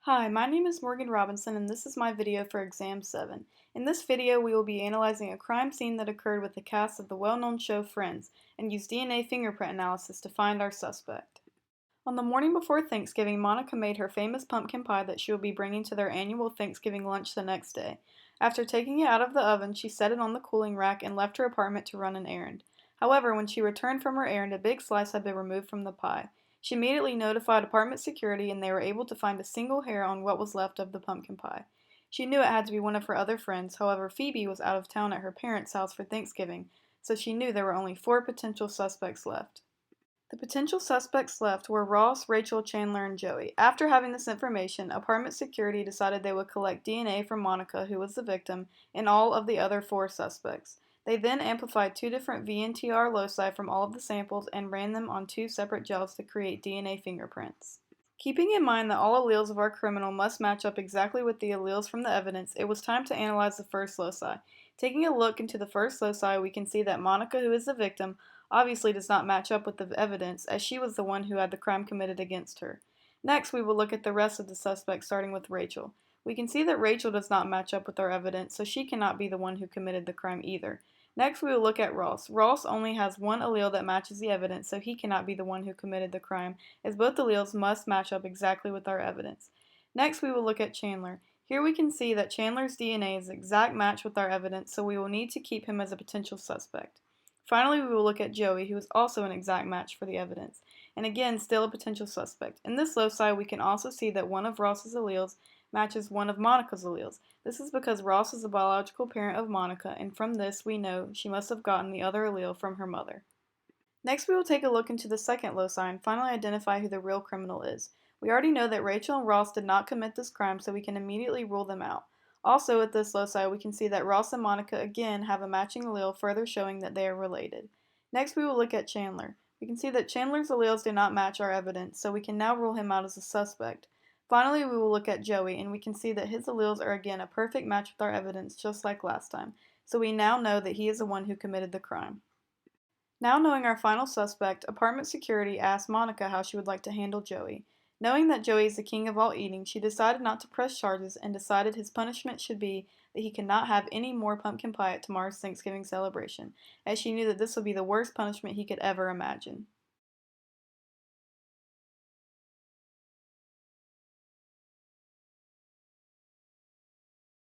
Hi, my name is Morgan Robinson and this is my video for Exam 7. In this video we will be analyzing a crime scene that occurred with the cast of the well-known show Friends and use DNA fingerprint analysis to find our suspect. On the morning before Thanksgiving, Monica made her famous pumpkin pie that she will be bringing to their annual Thanksgiving lunch the next day. After taking it out of the oven, she set it on the cooling rack and left her apartment to run an errand. However, when she returned from her errand, a big slice had been removed from the pie. She immediately notified apartment security and they were able to find a single hair on what was left of the pumpkin pie. She knew it had to be one of her other friends, however, Phoebe was out of town at her parents' house for Thanksgiving, so she knew there were only 4 potential suspects left. The potential suspects left were Ross, Rachel, Chandler, and Joey. After having this information, apartment security decided they would collect DNA from Monica, who was the victim, and all of the other 4 suspects. They then amplified 2 different VNTR loci from all of the samples and ran them on 2 separate gels to create DNA fingerprints. Keeping in mind that all alleles of our criminal must match up exactly with the alleles from the evidence, it was time to analyze the first loci. Taking a look into the first loci, we can see that Monica, who is the victim, obviously does not match up with the evidence, as she was the one who had the crime committed against her. Next, we will look at the rest of the suspects, starting with Rachel. We can see that Rachel does not match up with our evidence, so she cannot be the one who committed the crime either. Next, we will look at Ross. Ross only has one allele that matches the evidence, so he cannot be the one who committed the crime, as both alleles must match up exactly with our evidence. Next, we will look at Chandler. Here we can see that Chandler's DNA is an exact match with our evidence, so we will need to keep him as a potential suspect. Finally, we will look at Joey, who is also an exact match for the evidence, and again, still a potential suspect. In this loci, we can also see that one of Ross's alleles matches one of Monica's alleles. This is because Ross is the biological parent of Monica, and from this we know she must have gotten the other allele from her mother. Next, we will take a look into the second loci and finally identify who the real criminal is. We already know that Rachel and Ross did not commit this crime, so we can immediately rule them out. Also, at this loci, we can see that Ross and Monica again have a matching allele, further showing that they are related. Next, we will look at Chandler. We can see that Chandler's alleles do not match our evidence, so we can now rule him out as a suspect. Finally, we will look at Joey, and we can see that his alleles are again a perfect match with our evidence, just like last time, so we now know that he is the one who committed the crime. Now knowing our final suspect, apartment security asked Monica how she would like to handle Joey. Knowing that Joey is the king of all eating, she decided not to press charges and decided his punishment should be that he cannot have any more pumpkin pie at tomorrow's Thanksgiving celebration, as she knew that this would be the worst punishment he could ever imagine.